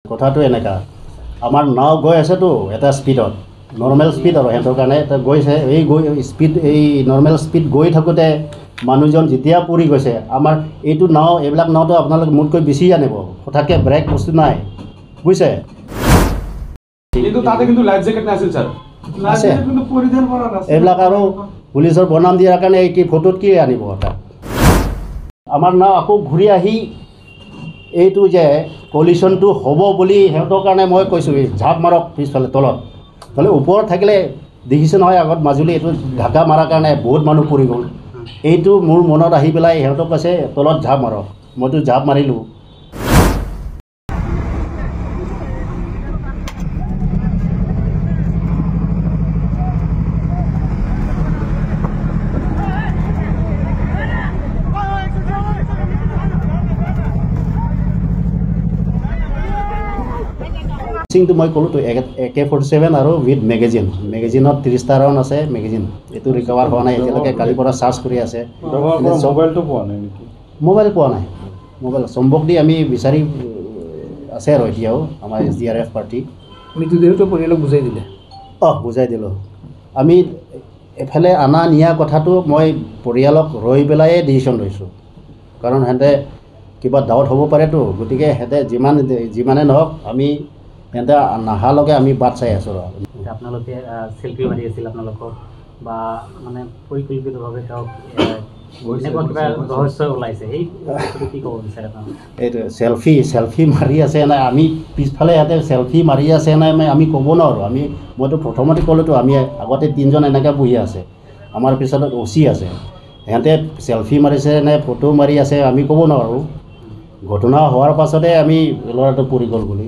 কথাটো এনেকা আমাৰ নাও গৈ আছেতো এটা স্পীডত নৰ্মেল স্পীড আৰু সিহঁতৰ কাৰণে এটা গৈছে এই স্পীড এই নৰ্মেল স্পীড গৈ থাকোঁতে মানুহজন যেতিয়া পৰি গৈছে আমাৰ এইটো নাও এইবিলাক নাওটো আপোনালোকে মোতকৈ বেছি আনিব হঠাৎকৈ ব্ৰেক বস্তু নাই বুজিছে কিন্তু তাতে কিন্তু লাইফ জ্যাকেট নাছিল স্যাৰ আছে এইবিলাক আৰু পুলিচৰ বনাম দিয়াৰ কাৰণে এই কি ফটোত কি আনিব এটা আমাৰ নাও আকৌ ঘূৰি আহি এইটো যে কলিশ্যনটো হ'ব বুলি সিহঁতৰ কাৰণে মই কৈছোঁ ঝাপ মাৰক পিছফালে তলত নহ'লে ওপৰত থাকিলে দেখিছে নহয় আগত মাজুলী এইটো ঢাকা মাৰাৰ কাৰণে বহুত মানুহ পৰি গ'ল এইটো মোৰ মনত আহি পেলাই সিহঁতক কৈছে তলত ঝাপ মাৰক মইতো ঝাপ মাৰিলোঁ সিংটো মই ক'লোঁতো AK-47 আৰু উইথ মেগাজিনত 30টা ৰাউণ্ড আছে মেগাজিন এইটো ৰিকভাৰ হোৱা নাই এতিয়ালৈকে কালিৰ পৰা চাৰ্চ কৰি আছে মোবাইলটো পোৱা নাই নেকি মোবাইল পোৱা নাই মোবাইল চম্বক দি আমি বিচাৰি আছে আৰু এতিয়াও আমাৰ SDRF পাৰ্টি মৃতদেহটো পৰিয়ালক বুজাই দিলে বুজাই দিলোঁ আমি এফালে অনা নিয়া কথাটো মই পৰিয়ালক ৰৈ পেলাইয়ে ডিচিশ্যন লৈছোঁ কাৰণ সিহঁতে কিবা ডাউট হ'ব পাৰেতো গতিকে সিহঁতে যিমানে নহওক আমি সিহঁতে নাহালৈকে আমি বাট চাই আছোঁ আপোনালোকে চেল্ফি মাৰি আছিল আপোনালোকক বা মানে পৰিকল্পিতভাৱে তেওঁক এনেকুৱা কিবা ৰহস্য ওলাইছে সেই কি ক'ব বিচাৰে আপোনালোকে এইটো চেল্ফি মাৰি আছে নাই আমি পিছফালে সিহঁতে চেল্ফি মাৰি আছে নাই আমি ক'ব নোৱাৰোঁ মইতো প্ৰথমতে ক'লোতো আমি আগতে 3জন এনেকৈ বহি আছে আমাৰ পিছত OC আছে সিহঁতে চেল্ফি মাৰিছে নে ফটো মাৰি আছে আমি ক'ব নোৱাৰোঁ ঘটনা হোৱাৰ পাছতে আমি ল'ৰাটো পৰি গ'ল বুলি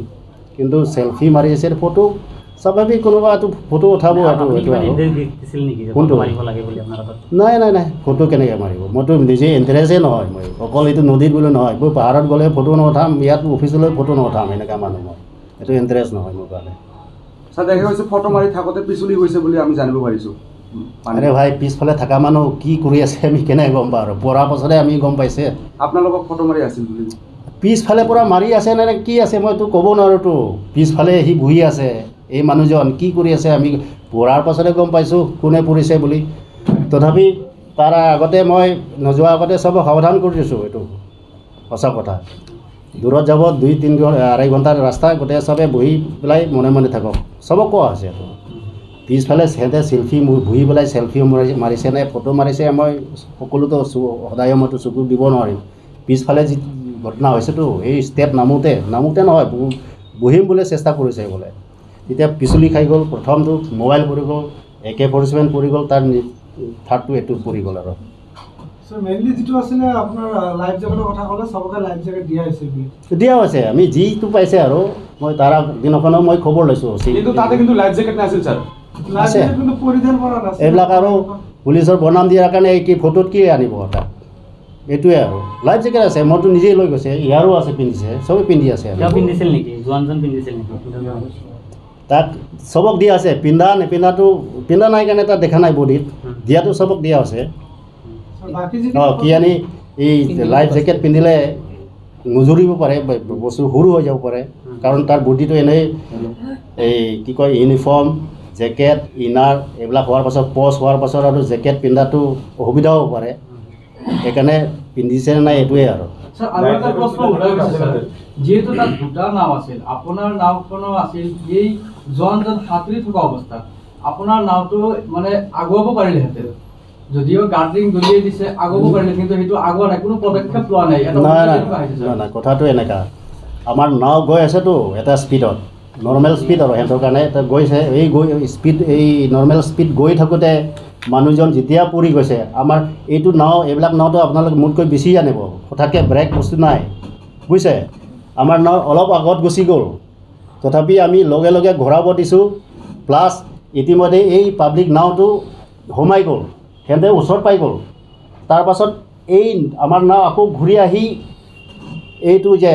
কিন্তু চেল্ফি মাৰি আছে ফটো স্বাভাৱিক কোনোবা এইটো ফটো উঠাব কোনটো নাই ফটো কেনেকৈ মাৰিব মইতো নিজে ইণ্টাৰেষ্টেই নহয় মই অকল এইটো নদীত বুলি নহয় মই পাহাৰত গ'লে ফটো নুঠাম ইয়াত অফিচলৈ ফটো নুঠাম এনেকুৱা মানুহ মই এইটো ইণ্টাৰেষ্ট নহয় মোৰ কাৰণে স্যাৰ দেখা গৈছে ফটো মাৰি থাকোঁতে পিছলি গৈছে বুলি আমি জানিব পাৰিছোঁ আৰে ভাই পিছফালে থকা মানুহ কি কৰি আছে আমি কেনেকৈ গম পাওঁ আৰু পৰাৰ পাছতে আমি গম পাইছে আপোনালোকক ফটো মাৰি আছিল বুলি পিছফালে পৰা মাৰি আছে নে কি আছে মইতো ক'ব নোৱাৰোঁতো পিছফালে সি বহি আছে এই মানুহজন কি কৰি আছে আমি পৰাৰ পাছতে গম পাইছোঁ কোনে পৰিছে বুলি তথাপি তাৰ আগতে মই নোযোৱা আগতে চবক সাৱধান কৰি দিছোঁ এইটো সঁচা কথা দূৰত যাব 2-3-2.5 ঘণ্টাৰ ৰাস্তা গোটেই চবে বহি পেলাই মনে থাকক চবক কোৱা হৈছে এইটো পিছফালে সিহঁতে চেল্ফি বহি পেলাই চেল্ফি মাৰিছে নে ফটো মাৰিছে মই সকলোতো সদায় মইতো চকু দিব নোৱাৰিম পিছফালে যি ঘটনা হৈছেতো এই ষ্টেপ নামোতে নহয় বহিম বুলি চেষ্টা কৰিছে বোলে তেতিয়া পিছলি খাই গ'ল প্ৰথমটো মোবাইল পৰি গ'ল AK-47 পৰি গ'ল তাৰ থাৰ্ডটো এইটো পৰি গ'ল আৰু মেইনলি যিটো আছিলে আপোনাৰ লাইফ জেকেটৰ কথা ক'লে চবকে লাইফ জেকেট দিয়া হৈছে আমি যিটো পাইছে আৰু মই তাৰ দিনাখনো মই খবৰ লৈছোঁ কিন্তু তাতে কিন্তু লাইফ জ্যাকেট নাছিল স্যাৰ আছে কিন্তু পৰিধান কৰা নাছিল এইবিলাক আৰু পুলিচৰ বনাম দিয়াৰ কাৰণে এই কি ফটোত কি আনিব এটা এইটোৱে আৰু লাইফ জেকেট আছে মইতো নিজেই লৈ গৈছে ইয়াৰো আছে পিন্ধিছে চবেই পিন্ধি আছে পিন্ধিছিল নেকি জোৱানজন পিন্ধিছিল নেকি তাক চবক দিয়া আছে পিন্ধা নাই কাৰণে তাত দেখা নাই বডিত দিয়াটো চবক দিয়া আছে কি আনি এই লাইফ জেকেট পিন্ধিলে নুজুৰিব পাৰে বস্তু সৰু হৈ যাব পাৰে কাৰণ তাৰ বডিটো এনেই এই কি কয় ইউনিফৰ্ম জেকেট ইনাৰ এইবিলাক হোৱাৰ পাছত পজ হোৱাৰ পাছত আৰু জেকেট পিন্ধাটো অসুবিধাও হ'ব পাৰে সেইকাৰণে পিন্ধিছে নাই এইটোৱে আৰু যেহেতু তাত দুটা নাও আছিল আপোনাৰ নাওখনো আছিল এই জোৱানজন সাঁতুৰি থকা অৱস্থাত আপোনাৰ নাওটো মানে আগুৱাব পাৰিলেহেঁতেন যদিও গাৰ্ডিং দলিয়াই দিছে আগুৱাব পাৰিলে কিন্তু সেইটো আগুৱা নাই কোনো পদক্ষেপ লোৱা নাই নাই কথাটো এনেকা আমাৰ নাও গৈ আছেতো এটা স্পীডত নৰ্মেল স্পীড আৰু সিহঁতৰ কাৰণে এটা গৈছে এই নৰ্মেল স্পীড গৈ থাকোঁতে মানুহজন যেতিয়া পৰি গৈছে আমাৰ এইটো নাও এইবিলাক নাওটো আপোনালোকে মোতকৈ বেছি আনিব হঠাৎকৈ ব্ৰেক বস্তু নাই বুজিছে আমাৰ নাও অলপ আগত গুচি গ'ল তথাপি আমি লগে ঘূৰাব দিছোঁ প্লাছ ইতিমধ্যে এই পাব্লিক নাওটো সোমাই গ'ল সিহঁতে ওচৰত পাই গ'ল তাৰপাছত এই আমাৰ নাও আকৌ ঘূৰি আহি এইটো যে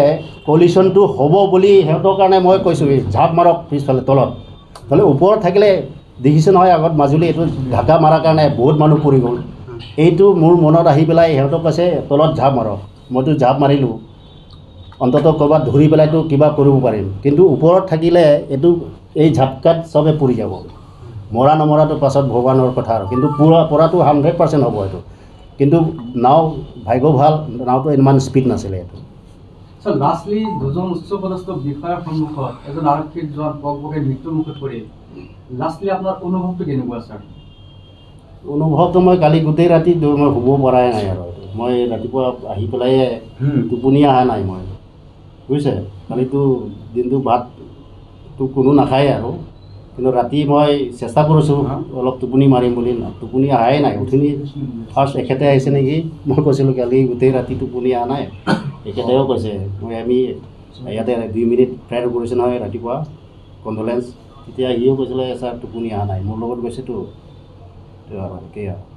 কলিশ্যনটো হ'ব বুলি সিহঁতৰ কাৰণে মই কৈছোঁ ঝাপ মাৰক পিছফালে তলত নহ'লে ওপৰত থাকিলে দেখিছে নহয় আগত মাজুলী এইটো ঢাকা মাৰাৰ কাৰণে বহুত মানুহ পৰি গ'ল এইটো মোৰ মনত আহি পেলাই সিহঁতক কৈছে তলত ঝাপ মাৰক মইতো ঝাপ মাৰিলোঁ অন্ততঃ ক'ৰবাত ধৰি পেলাইতো কিবা কৰিব পাৰিম কিন্তু ওপৰত থাকিলে এইটো এই ঝাটকাত চবে পৰি যাব মৰা নমৰাটো পাছত ভগৱানৰ কথা আৰু কিন্তু পৰাটো 100% হ'ব এইটো কিন্তু নাও ভাগ্য ভাল নাওটো ইমান স্পীড নাছিলে এইটো স্যার লাষ্টলি দুজন উচ্চপদস্থ বিষয়াৰ সন্মুখত এজন আৰক্ষীৰ জোৱান পকপকে মৃত্যুৰ মুখত পৰিল লাষ্টলি আপোনাৰ অনুভৱটো কেনেকুৱা স্যাৰ অনুভৱটো মই কালি গোটেই ৰাতি মই শুব পৰাই নাই আৰু মই ৰাতিপুৱা আহি পেলাই টোপনি অহা নাই মই বুজিছে কালিতো দিনটো ভাতটো কোনো নাখায় আৰু কিন্তু ৰাতি মই চেষ্টা কৰিছোঁ অলপ টোপনি মাৰিম বুলি টোপনি অহাই নাই উঠনি ফাৰ্ষ্ট এখেতে আহিছে নেকি মই কৈছিলোঁ কালি গোটেই ৰাতি টোপনি অহা নাই এখেতেও কৈছে আমি ইয়াতে 2 মিনিট প্ৰায় কৰিছোঁ নহয় ৰাতিপুৱা কণ্ডলেঞ্চ তেতিয়া সিও কৈছিলে ছাৰ টোপনি অহা নাই মোৰ লগত গৈছেতো আৰু